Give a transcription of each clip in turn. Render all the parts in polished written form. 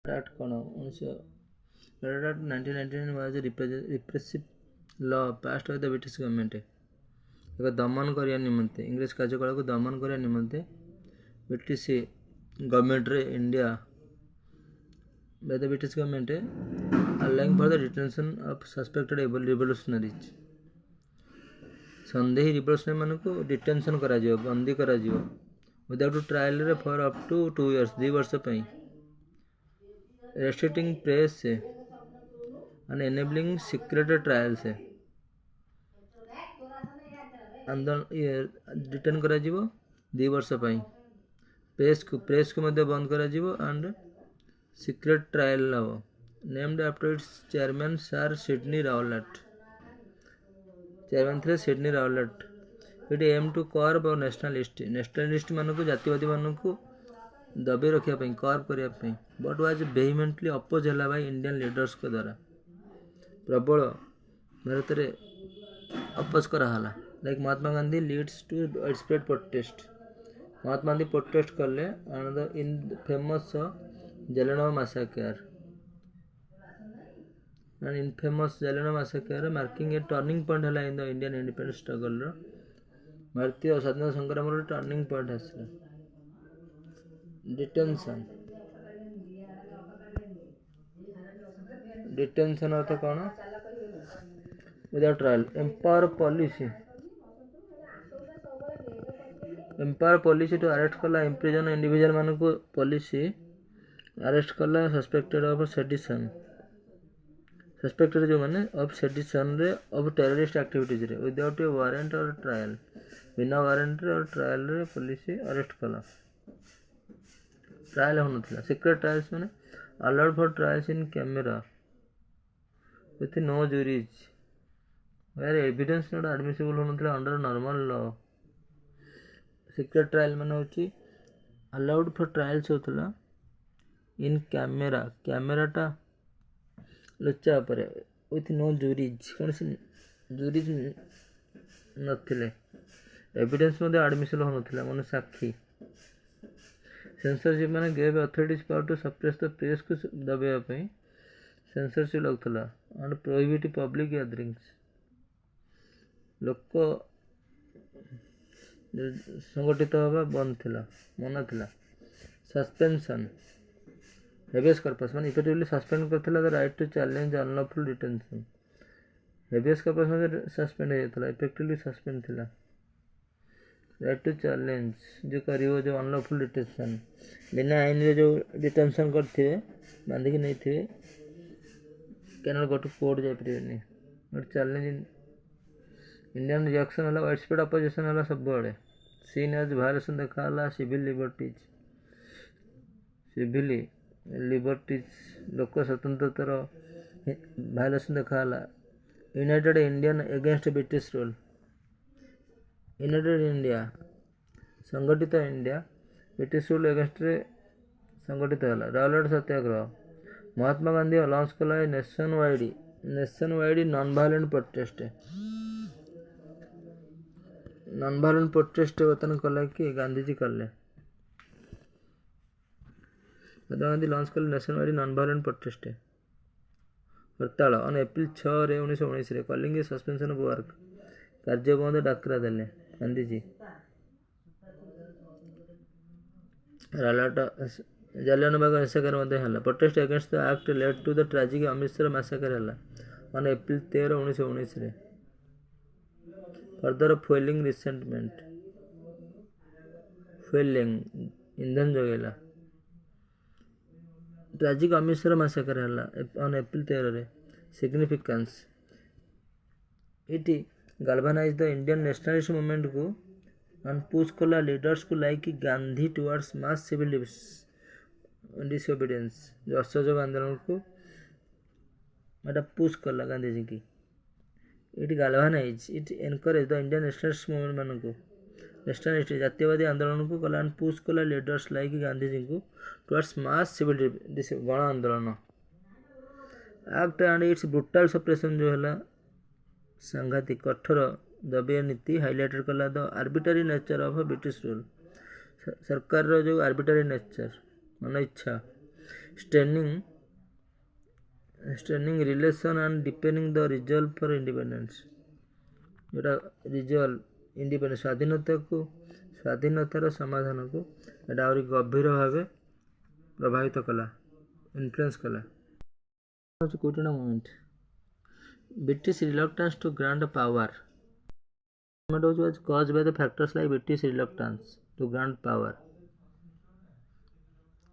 Rowlatt କ'ଣ 1999 was a repressive law passed by the British government ଏକ ଦମନ କରିବା ନିମନ୍ତେ ଇଂରେଜ କାର୍ଯ୍ୟକଳାପକୁ ଦମନ କରିବା ନିମନ୍ତେ ବ୍ରିଟିଶ ଗଭର୍ଣ୍ଣମେଣ୍ଟରେ India by the British government allowing for the detention of suspected revolutionaries ସନ୍ଦେହୀ ରିଭଲ୍ୟୁସନାରୀ ମାନଙ୍କୁ ଡିଟେନସନ୍ କରାଯିବ ବନ୍ଦୀ କରାଯିବ without trial for up to 2 years 2 ବର୍ଷ ପାଇଁ restricting press and enabling secret trials return करा जीवो 2 वर्ष ପାଇଁ प्रेस को ମଧ୍ୟ बंद करा जीवो and secret trial हबो named after its chairman sir Sidney Rowlatt chairman थे Sidney Rowlatt it aim to curb और नेशनलिस्ट मानक जातिवादी मानक दबे रखिया पई कर्ब करिया पई बट वाज वेहीमेंटली अपोज हला बाय इंडियन लीडर्स को द्वारा प्रबल भारत रे अपोज करा हला like Mahatma Gandhi leads to widespread protest Mahatma Gandhi protest करले and the infamous Jallianwala massacre an infamous Jallianwala massacre marking a turning point hela in the Indian independence struggle ro भारतीय स्वाधीनता संग्राम रो टर्निंग पॉइंट आसला डिटेंशन अर्थ कोन without trial empower policy to arrest कला imprison individual मानक policy arrest कला सस्पेक्टेड ऑफ सेडिशन सस्पेक्टेड जो माने ऑफ सेडिशन रे ऑफ टेररिस्ट एक्टिविटीज रे विदाउट ए वारंट और ट्रायल बिना वारंट और ट्रायल रे पुलिस अरेस्ट कला ट्रायल होनथला सीक्रेट ट्रायल्स माने allowed for trials in camera with no juries where evidence not admissible होनथला under normal law secret trial माने होची अलाउड फॉर ट्रायल्स होतला इन कैमराटा लुच्चा पर विथ नो जूरीज कौन सी जूरीज नथिले एविडेंस मध्ये एडमिशन होनथिला माने साक्षी सेंसरशिप माने gave authorities power to suppress the press को दबेया पई सेंसरशिप लगथला एंड प्रोहिबिट पब्लिक गैदरिंग्स लोक संगठित होबा बंद थिला मना थिला सस्पेंशन हेबियस कॉर्पस माने इफेक्टिवली सस्पेंड करथिला the right to challenge unlawful detention habeas corpus माने सस्पेंड हेतला इफेक्टिवली सस्पेंड थिला राइट टू चैलेंज जो करियो जो अनलॉफुल डिटेंशन बिना आईन रे जो डिटेंशन करथिबे बांधी के नहीं थिबे कैनल गो टू कोर्ट जाय परिबेनी बट चैलेंज इंडियन रिएक्शन हला वाइड स्प्रेड अपोजिशन हला सब बड़े सीन एज वायलेशन देखाला सिविल लिबर्टीज लोक स्वतंत्रतार वायलेशन देखाला united Indian against British rule united India संगठित इंडिया ब्रिटिश रूल अगेंस्ट रे संगठित हला रावलाट सत्याग्रह महात्मा गांधी लॉन्च कला nation wide non violent protest बतन कला कि गांधी जी करले महात्मा गांधी लॉन्च कले nation wide non violent protest हड़ताल ऑन अप्रैल 6 रे 1919 रे calling a suspension of work कार्य बंद डाकरा देले गांधी जी रावलाट जालियांवाला मैसेकर मध्ये हला protest against the act led to the tragic Amritsar massacre हला ऑन अप्रैल 13 1919 रे फर्दर फ्यूलिंग रिसेंटमेंट ईंधन जोगेला ट्रेजिक अमृतसर मैसेकर हला ऑन अप्रैल 13 रे significance it galvanize the Indian nationalist movement को and push कला लीडर्स को लाइक गांधी टुवर्ड्स मास सिविल disobedience जो असहयोग आंदोलन को मतलब पुश कला गांधी जी की it galvanize it encourage the Indian nationalist movement मान को नेशनलिस्ट जातीयवादी आंदोलन को कला एंड पुश कला लीडर्स लाइक गांधी जी को टुवर्ड्स मास सिविल गण आंदोलन act and it's brutal suppression जो है सांघातिक कठोर दबे नीति हाइलाइटेड कला the arbitrary nature of British rule सरकार रो जो आर्बिट्ररी नेचर मन इच्छा strengthening relation and deepening the resolve for independence. जोटा रिजल्व इंडिपेंडेंस स्वाधीनतार समाधान को एटा आहुरी गभीर भाव प्रभावित कला इन्फ्लुएंस कला कोटना moment British reluctance to grant power was caused by the factors like British reluctance to grant power,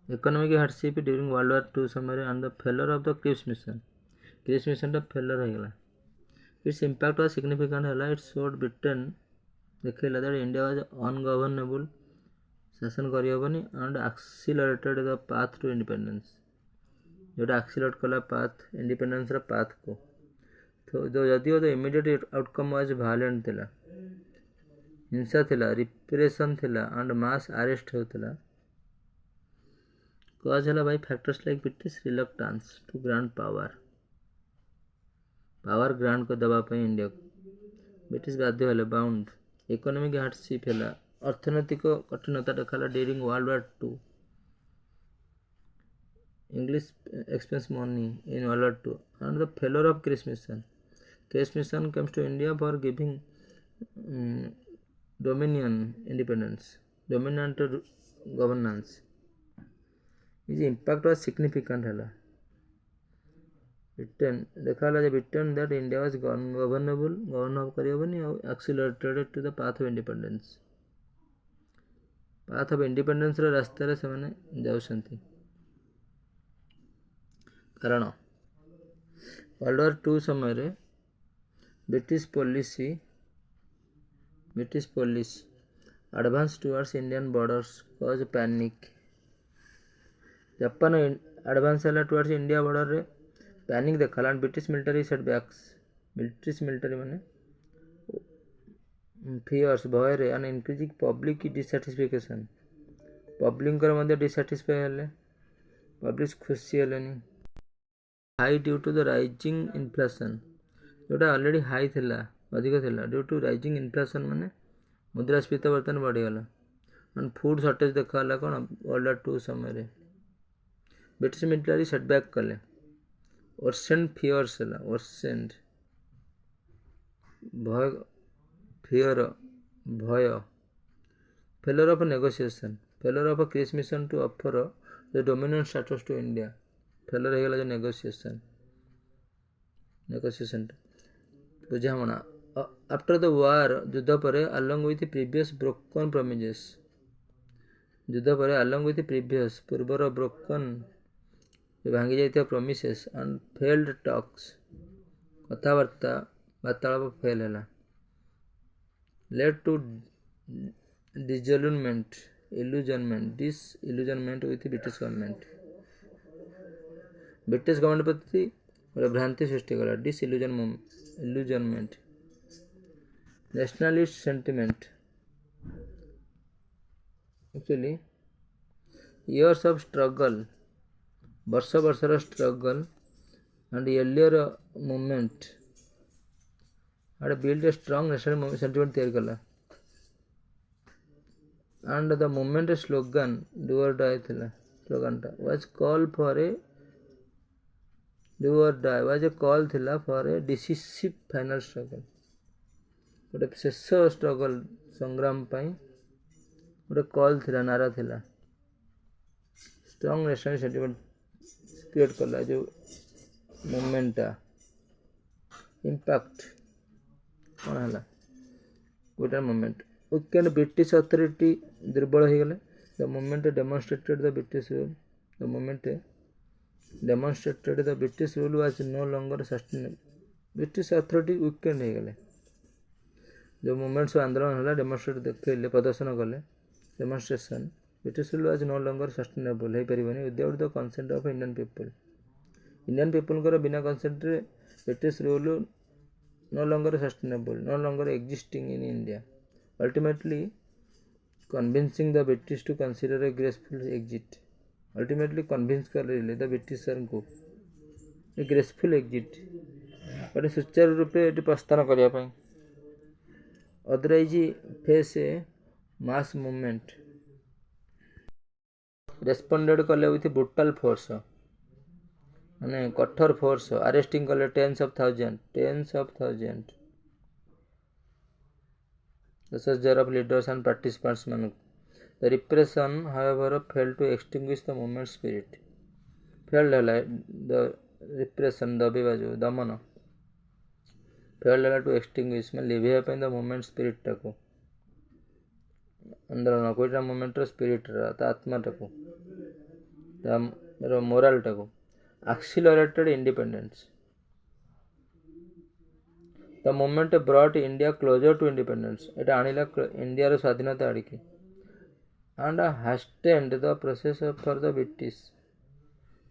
economic hardship during World War II समय and the failure of the Cripps mission टा failure हो गला. Its impact was significant. It showed Britain देखला that India was ungovernable शासन करियबनी and accelerated the path to independence. जोटा accelerate कला path independence रा path को. तो जदियो the immediate outcome was violent थिला, हिंसा थिला, repression थिला and mass arrest होतिला. Cause हला by factors like British reluctance to grant power grant को दबा पाई इंडिया को ब्रिटिश बाध्य हेले बाउंड इकोनॉमिक हार्डशिप हेला अर्थनैतिक कठिनता देखला during world war 2 English expense money in world war 2 and the failure of Cripps mission comes to India for giving dominant governance is impact was significant हेला Britain देखला जे Britain that India was governable govern करियबनी accelerated to the path of independence रा रास्ता रे से माने जाउसंती कारण world war 2 समय रे British policy advance towards Indian borders cause panic. Japan advance हला towards India border रे पैनिक देखला एंड ब्रिटिश मिलिटरी सेटबैक्स माने फियर्स भय रे and increasing public dissatisfaction public कर मध्ये डिसैटिस्फाई हेले पब्लिक खुशी हेलेनी high due to the rising inflation जोटा ऑलरेडी हाई थिला अधिक थिला ड्यू टू राइजिंग इन्फ्लेशन माने मुद्रास्फीति वर्तमान बढ़ी गला एंड फूड शॉर्टेज देखला कोन वर्ल्ड वार 2 समय रे ब्रिटिश मिलिटरी सेटबैक कले वर्सेंड फियर्स हला वर्सेंड भय failure of negotiation failure of Cripps mission to offer the dominant status to India failure हो गला जो नेगोशिएशन बुझामणा आफ्टर द वार युद्ध पर along with previous broken promises युद्ध पर अलोंग विथ प्रीवियस पूर्वर ब्रोकन भांगी जाइथिया प्रॉमिसेस एंड फेल्ड टॉक्स वार्तालाप फेल है led to disillusionment with British government प्रति गोटे भ्रांति सृष्टि कला disillusionment nationalist sentiment actually years of struggle वर्षर struggle and earlier movement had built a strong national sentiment तैयार कला and the movement slogan do or die थिला slogan टा was call for a do or die was a call थिला for a decisive final struggle गोटे शेष struggle संग्राम पाई गोटे call थिला नारा थिला स्ट्रांग नेशनल सेंटिमेंट क्रिएट कला जो मूवमेंट टा इम्पैक्ट कौन है गोटे मूवमेंट वीकेंड ब्रिटिश अथॉरिटी दुर्बल हो गले the movement demonstrated the British rule was no longer sustainable British authority weakened हो गले जो मूवमेंट सब आंदोलन है डेमोन्स्ट्रेट देखले प्रदर्शन कले demonstration British rule was no longer sustainable हो परिबनी without the consent of Indian people को बिना कंसेंट रे British rule no longer sustainable, no longer existing in India, ultimately convincing the British to consider a graceful exit. Ultimately convince कर रहे the British को a graceful exit, बड़े सुचारू रूपे eighty प्रस्थान करिया पाई. Otherwise face a mass movement responded कले with brutal force. ମାନେ କଠୋର ଫୋର୍ସ ଆରେଷ୍ଟିଂ କଲେ tens of thousand the seizure of leaders and participants ମାନଙ୍କୁ. The repression however failed to extinguish the movement spirit. failed ହେଲା the repression ଦବିବା ଯୋଉ ଦମନ failed ହେଲା to extinguish ମାନେ ଲିଭେଇବା ପାଇଁ the movement spirit ଟାକୁ ଆନ୍ଦୋଳନ କୋଇଟା ମୁଭମେଣ୍ଟର ସ୍ପିରିଟର ତା ଆତ୍ମାଟାକୁ ତାର ମୋରାଲଟାକୁ accelerated independence. The movement brought India closer to independence. এটা আনিলা ইন্ডিয়ার স্বাধীনতা আড়িকি and hastened the process for the British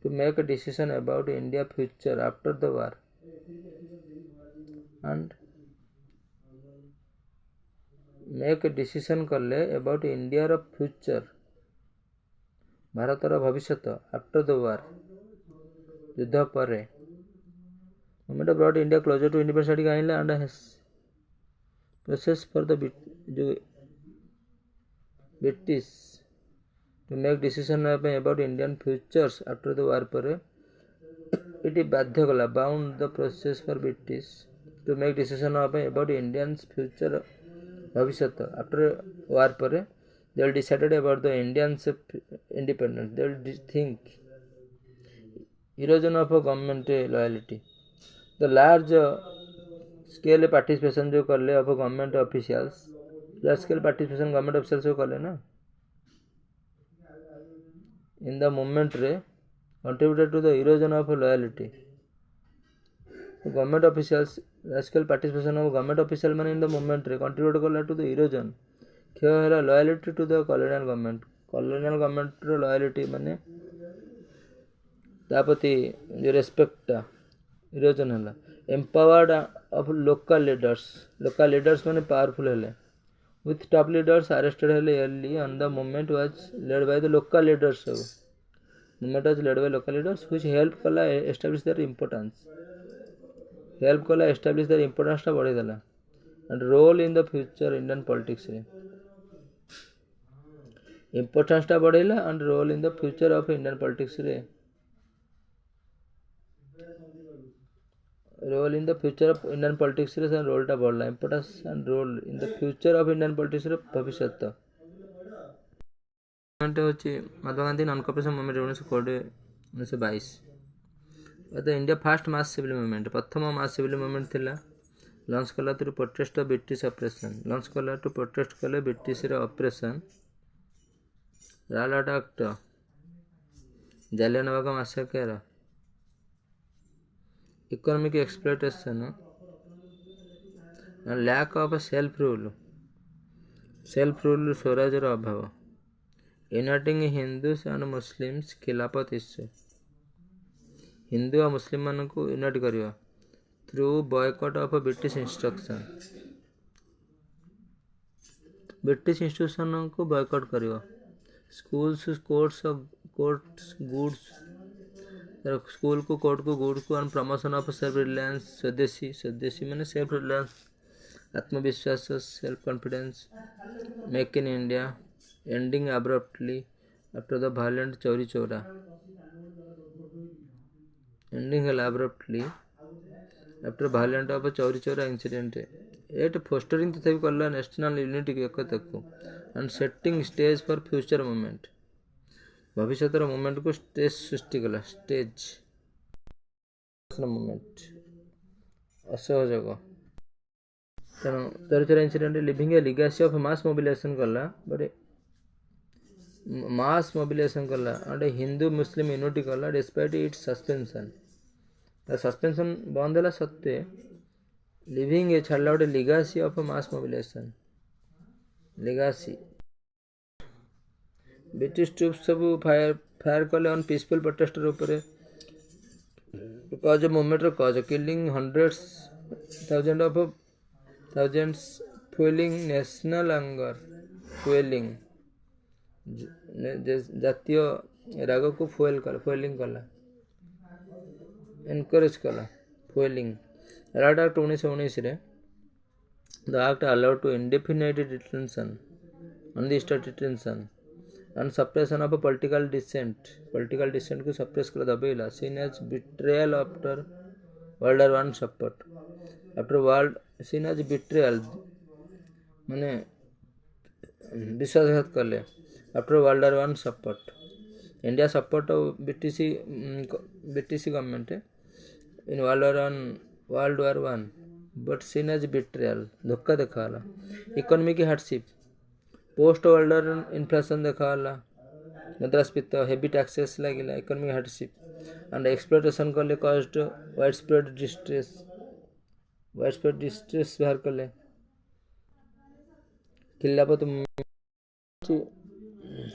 to make a decision about India future after the war and make a decision कले about India ର future ଭାରତର ଭବିଷ୍ୟତ after the war ଯୁଦ୍ଧ ପରେ movement brought India closer to independence ଆଡ଼ିକି ଆଣିଲା and process for the British to make decision about Indian futures after the war ପରେ ଏଠି ବାଧ୍ୟ କଲା bound the process for British to make decision about Indians future भविष्यत after war ପରେ they will decided about the Indians independence. They will think erosion of government loyalty. The large scale participation जो करले of government officials, large scale participation government officials जो करले ना in the movement रे contributed to the erosion of loyalty. Government officials large scale participation of government official man in the movement रे contribute करला to the erosion क्षय होला loyalty to the colonial government row loyalty माने तापति जो respect टा erosion होला empowered of local leaders माने powerful हेले with top leaders arrested हेले early and the movement was led by the local leaders movement was led by local leaders which helped kala establish their importance टा बढ़े देला and role in the future Indian politics रे importance टा बढ़ेला and role in the future of Indian politics रे role in the future of Indian politics रे से role टा बढ़ला importance and role in the future of Indian politics रे भविष्यत movement होची Mahatma Gandhi non cooperation movement 1922 the India first mass civil movement प्रथम mass civil movement थिला लॉन्च कला to protest British operation launch कला टू प्रोटेस्ट कले ब्रिटिश रे operation Rowlatt act Jallianwala massacre economic exploitation and lack of self rule swaraj रो अभाव uniting Hindus and Muslims Khilafat issue Hindu और Muslim मान को यूनाइट करिवा through boycott of British instruction British institution को boycott करिवा schools courts goods स्कूल को court को गुड्स को and promotion of self reliance स्वदेशी माने self reliance आत्मविश्वास self confidence make in India ending abruptly after the violent Chauri Chaura ending abruptly after violent of Chauri Chaura incident it fostering तथा भी करला national unity एकता को and setting stage for future movement भविष्यतर movement को stage सृष्टि कला स्टेज मूवमेंट असहयोग तेणु Chauri incident living a legacy of mass mobilisation कला बट मास मोबिलाइजेशन कला एंड हिंदू मुस्लिम यूनिटी कला डिस्पाइट इट्स सस्पेंशन बंद होला सत्ते लिविंग ए छाड़ला गोटे legacy of mass mobilisation legacy British troops सब फायर कले ऑन पीसफुल प्रोटेस्टर ऊपर कॉज मूवमेंट रो cause killing hundreds thousands fueling national anger fueling जातीय राग को fueling कला encourage कला fueling Rowlatt Act 1919 रे the act allowed to indefinite detention undisturbed detention and suppression of political dissent को suppress कर दबेला seen as betrayal after World War I support after world seen as betrayal माने विश्वासघात कले after world war one support India support बीटीसी government in world war one but seen as betrayal धोखा देखा economic hardship post world war inflation देखा मुद्रास्फीति heavy taxes लगे economic hardship and exploitation कले कॉज्ड वाइड स्प्रेड डिस्ट्रेस बाहर कले Khilafat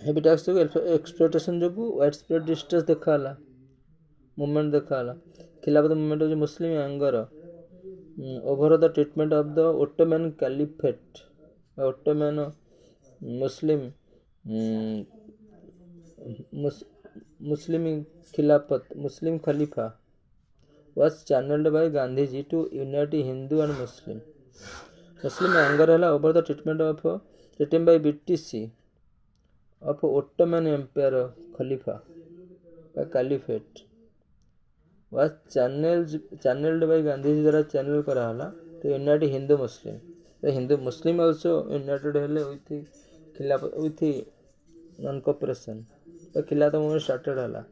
heavy tax exploitation जो वाइड स्प्रेड डिस्ट्रेस देखा मूवमेंट देखा खिलाफत मूवमेंट हो Muslim anger over the treatment of the Ottoman caliphate Ottoman मुस्लिम मुस्लिम खिलाफत मुस्लिम खलीफा was channeled by Gandhiji to unite Hindu and Muslim anger है over the treatment of written by BTC of Ottoman Empire Khalifa by Caliphate was channeled by Gandhiji द्वारा channel करा हला to unite Hindu Muslim. The Hindu Muslim also united हले with खिलाफ with non-cooperation. The खिलाफत movement started हला.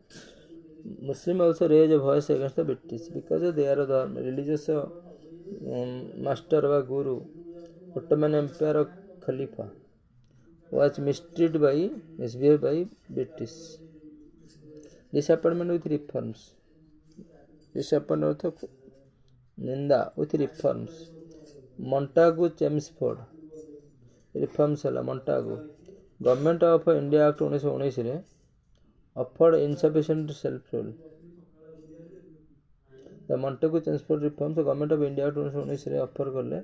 Muslim also raised a voice against the British because they are the religious master of Guru. Ottoman Empire Khalifa was mistreated by SBI by British. Disappointment with reforms. Disappointment with Ninda with reforms. Montagu Chelmsford reforms ହେଲା Montagu. Government of India Act 1919 ରେ offered insufficient self-rule. The Montagu Chelmsford reforms the government of India Act 1919 ରେ offer କଲେ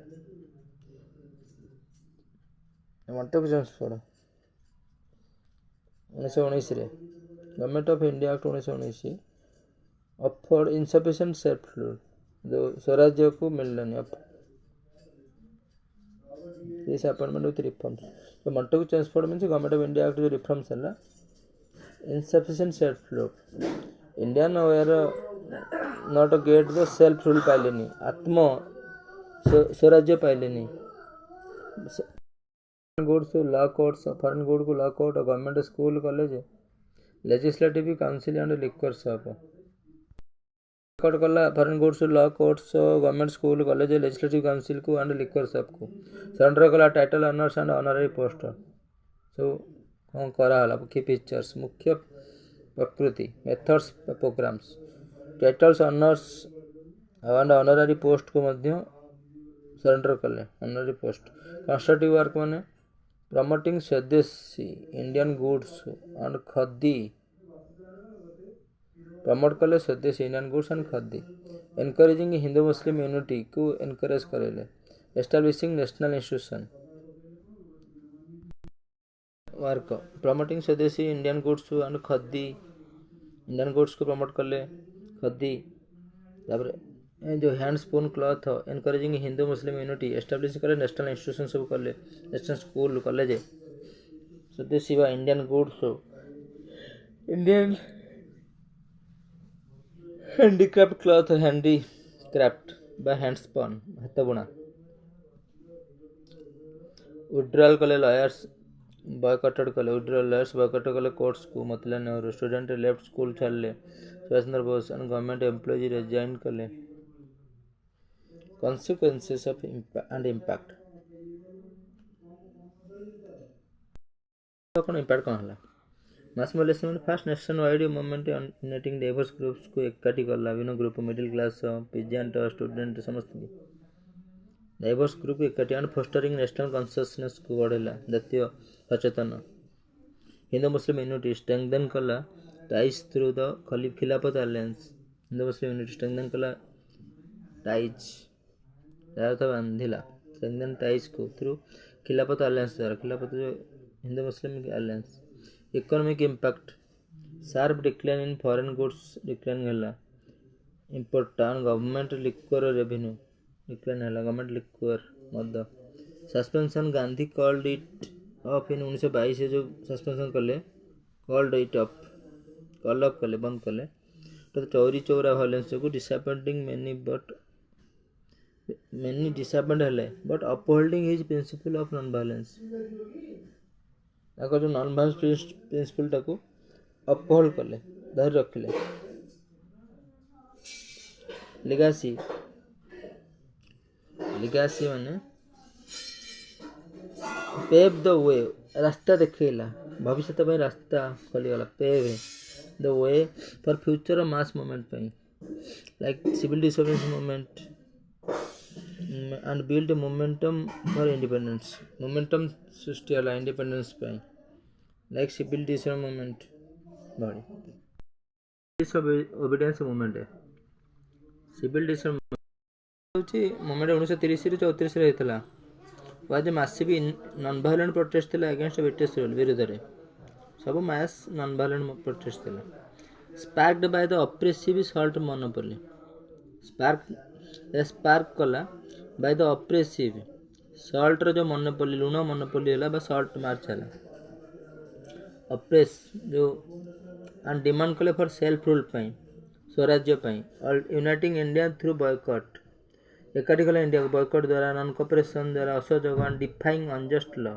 Montagu Chelmsford 1919 ରେ government of India Act 1919 offered insufficient self-rule जो स्वराज्य को मिलनी this appointment with reforms. So Montagu Chelmsford means government of India Act जो reforms है insufficient self-rule. Indian were not get the self-rule पाइलेनी आत्म स्वराज्य पाइलेनी goods to law courts foreign good को law court government school college legislative council and liquor shop court कला foreign goods to law courts government school college legislative council को and liquor shop को surrender कला title honors and honorary post so कौन करा हला की features मुख्य प्रकृति methods programs titles honours and honorary post को मध्य सरेंडर कले ऑनररी पोस्ट कंस्ट्रक्टिव वर्क माने promoting swadeshi Indian goods and khadi promote कले swadeshi Indian goods and khadi encouraging Hindu Muslim unity को एनकरेज करेले establishing national institution work promoting swadeshi Indian goods and khadi Indian goods को promote करले खद्दी जो hand spun cloth encouraging Hindu Muslim unity establish करे national institution सब करले national school college स्वदेशी व Indian goods Indian handicraft cloth handicraft व हैंड स्पून हाथ बुणा विड्रॉल कले लॉयर्स बॉयकटेड कले विड्रॉल लॉयर्स बॉयकटेड कले कोर्ट्स को मतलब नेहरू स्टूडेंट लेफ्ट स्कूल छाड़ले Subhash Chandra Bose and government employees resign कले consequences of impact कौन इम्पैक्ट कौन हला mass mobilisation first nationwide movement uniting diverse groups को एकाठी करला विभिन्न group middle class peasant student समस्त डाइवर्स ग्रुप एकाठी एंड फोस्टरिंग नेशनल कॉन्शियसनेस को बढ़ेला जातीय सचेतन हिंदू मुस्लिम यूनिटी स्ट्रेंथन कला ties through the Khilafat alliance Hindu Muslim unity strengthen कला टाइज अर्थ बांधिला स्ट्रेंथन टाइज को थ्रू खिलाफत अलायंस द्वारा खिलाफत जो Hindu Muslim alliance economic impact sharp decline in foreign goods decline हला important government liquor revenue decline हला गवर्नमेंट लिक्वर मद suspension Gandhi called it off in 1922 जो suspension कले called it up call up कले बंद कले तो चौरी चौरा भायोलेंस जो डिसअपॉइंटिंग many disappoint हेले but upholding his principle of non violence जो नॉन वायलेंस प्रिंसिपल टाको अपहोल्ड कले धरि रखिले लिगासी माने पेव द वे रास्ता देखैला भविष्य ପାଇଁ रास्ता खोलीगला pave the way for future mass movement ପାଇଁ like civil disobedience movement and build momentum for independence momentum सृष्टि होला इंडिपेंडेंस ପାଇଁ like civil disobedience movement body disobedience movement civil disobedience होची मूवमेंट 1930 ରୁ 34 ରେ हेतला was massive non violent protest थिला against British rule विरुद्ध रे सब मास नॉन वायलेंट प्रोटेस्ट थिला sparked by the oppressive salt monopoly spark कला बाय द ऑप्रेसिव सॉल्ट रो जो मोनोपोली लुण मोनोपोली होला बा सॉल्ट मार्च होला ऑप्रेस जो एंड डिमांड कले फॉर सेल्फ रूल पई स्वराज्य पई यूनाइटिंग इंडिया थ्रू बॉयकॉट एकाठी कले इंडिया बॉयकॉट द्वारा नॉन कोऑपरेशन द्वारा असहयोग and defying unjust law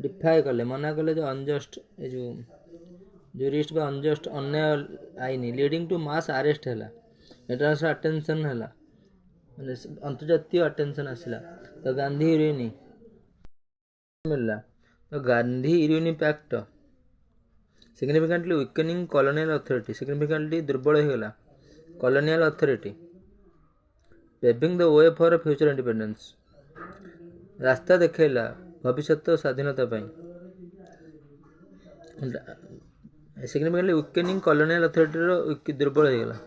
defy कले मना कले जो अनजस्ट ए जो रिस्ट बा अनजस्ट अन्याय आईनी लीडिंग टू मास अरेस्ट हैला इंटरनेशनल अटेंशन हैला माने अंतर्जातीय अटेंशन आसिला तो गांधी इरिनी मिलला तो Gandhi Irwin pact significantly weakening colonial authority significantly दुर्बल हो गला colonial authority paving the way for future independence रास्ता देखैला भविष्य स्वाधीनता ପାଇଁ सिग्निफिकेंटली वीकनिंग कॉलोनियल अथॉरिटी रो दुर्बल हो गला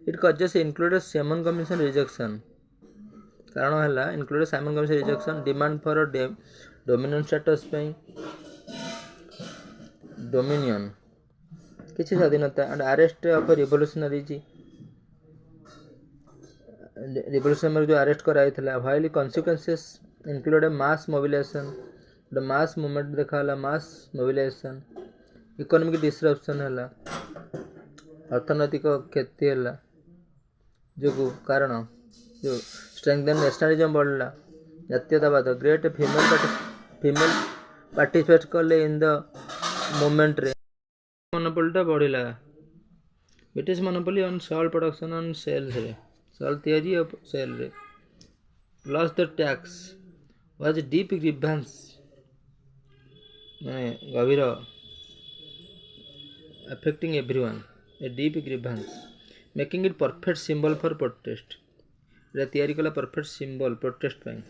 its causes included Simon Commission rejection कारण है included Simon Commission rejection demand for dominion status dominion किसी स्वाधीनता and arrest of revolutionary revolution जो अरेस्ट कराइला while consequences included mass mobilisation mass movement देखा मास मोबिलाइजेशन इकोनॉमिक डिसरप्शन है अर्थनैतिक क्षति है जो कारण जो स्ट्रेंथन नेशनलिज्म बढ़ला जातीयतावाद ग्रेट फीमेल पार्टिसिपेट कले इन द मूवमेंट रे मोनोपोलीटा बढ़िला British monopoly on salt production on sales रे सॉल्ट तैयारी ऑफ सेल रे plus the tax was deep grievance माने गभीर affecting everyone a deep grievance making it perfect symbol for protest रे तैयारी कला परफेक्ट सिंबल प्रोटेस्ट ପାଇଁ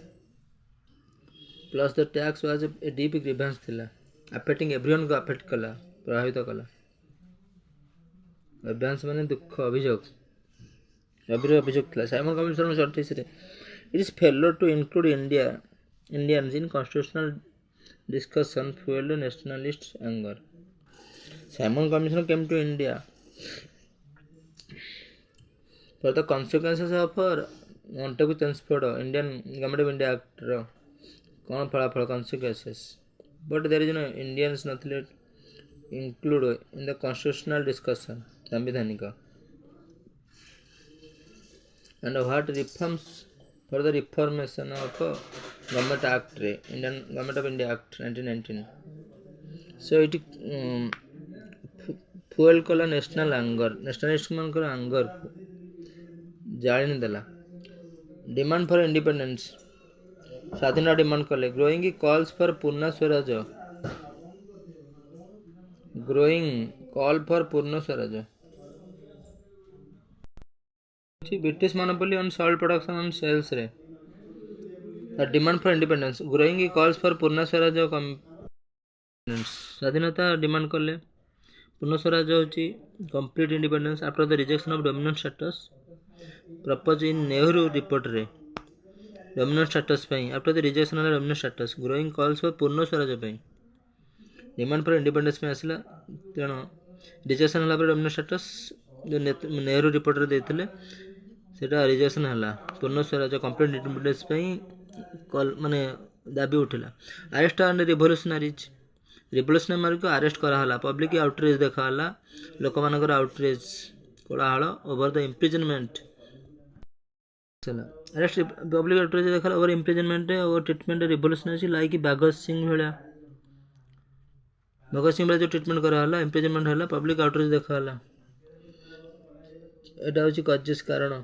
plus the tax was a deep grievance थिला अफेक्टिंग एवरीवन को affect कला प्रभावित कला ग्रीवेंस माने दुख अभियोग गभीर अभियोग थिला साइमन कमीशन 38 रे it is failure to include Indians in constitutional discussion fuelled nationalist anger Simon Commission came to India for the consequences of Montagu Chelmsford Indian Government of India Act ro kon falafel consequences but there is no Indians not include in the constitutional discussion संवैधानिक and what reforms for the reformation of Government Act रे Indian Government of India Act 1919 so it fuel कला national anger nationalist मान कर anger जाने देला demand for independence स्वाधीनता demand कले growing calls for Purna Swaraj growing call for Purna Swaraj British monopoly on salt production on sales रे demand for independence growing calls for Purna Swaraj स्वाधीनता demand कले पूर्ण स्वराज होची complete independence after the rejection of dominant status propose in Nehru report रे dominant status पई after the rejection of dominant status growing calls for Purna Swaraj पई demand for independence में आसिला तेणु rejection होला पर डोमिनेंट स्टेटस जो नेहरू रिपोर्ट रे देथिले सेटा रिजेक्शन होला पूर्ण स्वराज कंप्लीट इंडिपेंडेंस पई कॉल माने दाबी उठिला अरेस्ट एंड रिवोल्यूशनरीज रिवोल्यूशनरी को अरेस्ट कराला पब्लिक आउटरीच देखाला लोक मानकर आउटरीच कोलाहल ओवर द इम्प्रिजनमेंट चला अरेस्ट पब्लिक आउटरीच देखाला ओवर इम्प्रिजनमेंट और treatment revolutionary like Bhagat Singh भलिया Bhagat Singh जो ट्रीटमेंट कराला इम्प्रिजनमेंट है पब्लिक आउटरीच देखाला एटा होची कजेस कारण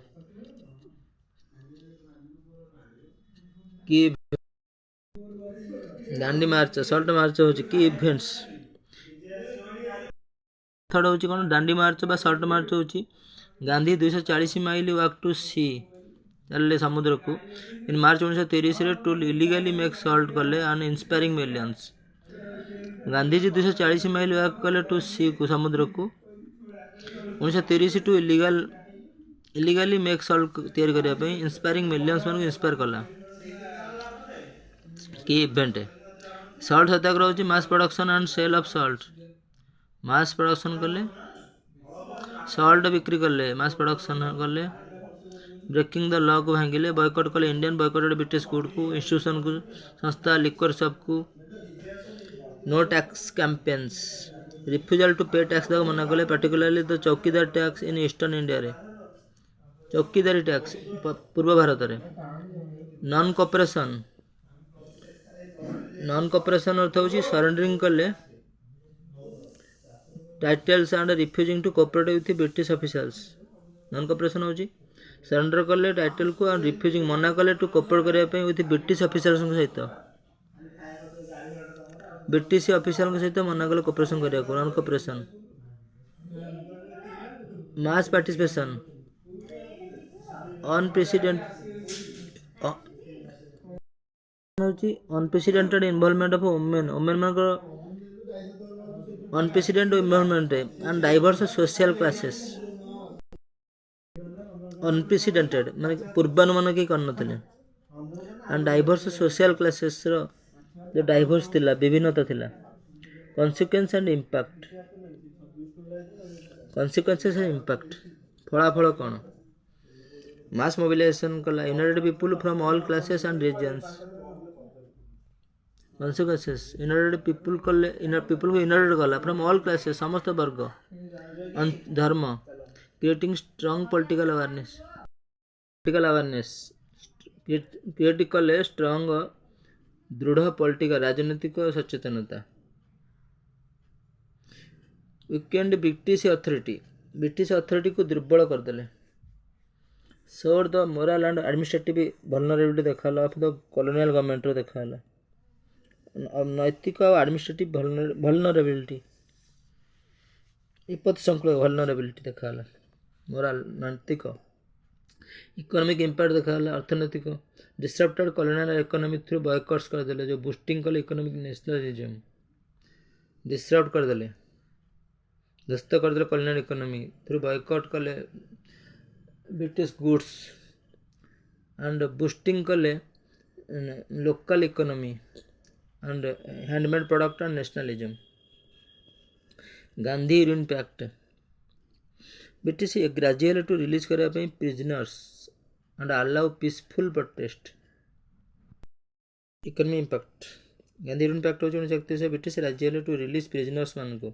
कि दांडी मार्च सल्ट मार्च होची की इवेंट्स थर्ड होची कोन दांडी मार्च बा सल्ट मार्च होची गांधी 240 माइल वॉक टू सी चलले समुद्र को इन मार्च 1930 रे टू इलीगली मेक सल्ट कले and inspiring millions Gandhi ji 240 mile walk कले टू सी को समुद्र को 1930 टू इलीगली मेक सल्ट तैयार करिया पे इंस्पायरिंग मिलियंस मन को इंस्पायर कला की इवेंट है सल्ट सत्याग्रह होची mass production and sale of salt mass production कले सल्ट बिक्री कले मास प्रोडक्शन कले ब्रेकिंग द लॉ को भांगिले बॉयकॉट कले इंडियन बॉयकॉटेड ब्रिटिश गुड को इंस्टीट्यूशन को संस्था लिक्वर शॉप को no tax campaigns refusal to pay tax दा मना कले particularly the chowkidar tax in eastern India रे चौकीदारी टैक्स पूर्व भारत रे नॉन कॉपरेशन अर्थ होची सरेंडरिंग कले titles and refusing to cooperate with British officials non cooperation होची सरेंडर कले टाइटल को एंड रिफ्यूजिंग मना कले टू कोऑपरेट करिया पे विथ ब्रिटिश ऑफिसर्स सहित ब्रिटिश ऑफिसर सहित मना कले कोऑपरेशन करिया को non cooperation mass participation unprecedented involvement of women मानकर unprecedented involvement and diverse social classes unprecedented माने पूर्वानुमान के करनथिले एंड डाइवर्स सोशल क्लासेस रो जो डाइवर्स थिला विभिन्नता थिला कॉन्सिक्वेंस एंड इम्पैक्ट फलाफल कौन मास मोबिलाइजेशन कला united people from all classes and regions consequences united people को यूनाइटेड कला फ्रॉम ऑल क्लासेस समस्त वर्ग धर्म creating strong political awareness create कले स्ट्रांग दृढ़ पॉलिटिकल राजनीतिक सचेतनता वीकेंड ब्रिटिश अथॉरिटी को दुर्बल करदेले सोर the moral and administrative vulnerability देखाला ऑफ द कॉलोनियल गवर्नमेंट रो देखाला नैतिक और एडमिनिस्ट्रेटिव वल्नरेबिलिटी विपद संकुल वल्नरेबिलिटी देखाला मोरल नैतिक इकोनॉमिक इंपैक्ट देखाला अर्थनैतिक disrupted colonial economy through boycotts करदेले जो बूस्टिंग कले इकोनॉमिक नेशनलिज्म डिसरप्ट करदेले ध्वस्त करदेले कॉलोनियल इकोनॉमी थ्रू बॉयकॉट कले ब्रिटिश गुड्स एंड बूस्टिंग कले local economy and handmade product and nationalism Gandhi Irwin pact British gradually to release करने पे prisoners and allow peaceful protest economy impact Gandhi Irwin pact हो 1931 British gradually to release prisoners मान को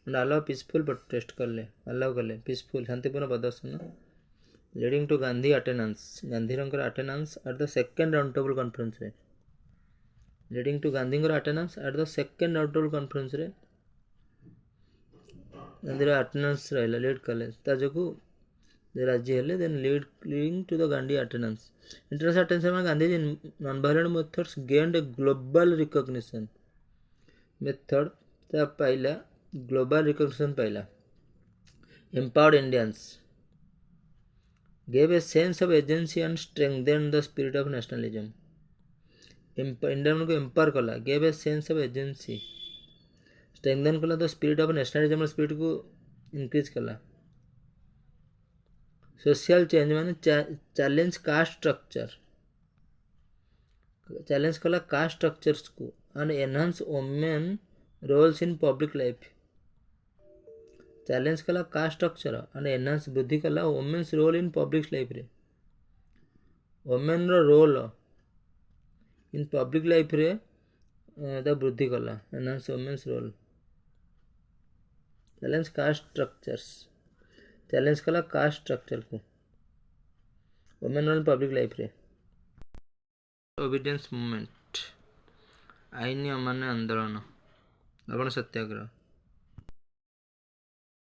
and allow peaceful protest करले allow कले peaceful शांतिपूर्ण प्रदर्शन leading to Gandhi attendance at the second round table conference रे leading to Gandhi attendance at the second round table conference रे Gandhi attendance रहला लीड कले ता जको राज्य हेले then leading to the Gandhi attendance international attention में Gandhi ji non violent methods gained global recognition method ता पाइला ग्लोबल रिकॉग्निशन पाइला empowered Indians gave a sense of agency and strengthened the spirit of nationalism India को एम्पावर कला gave a sense of agency strengthen कला the spirit of nationalism spirit को increase कला social change माने challenge कला caste structures को and enhance women roles in public life challenge कला caste structure and enhance वृद्धि कला women's role in public life रे वुमेन रो रोल इन पब्लिक लाइफ रे वृद्धि कला enhance women's role challenge caste structures challenge कला कास्ट स्ट्रक्चर को वुमेन रोल पब्लिक लाइफ रे ओबीडियंस मूवमेंट आईन अमान्य आंदोलन लवण सत्याग्रह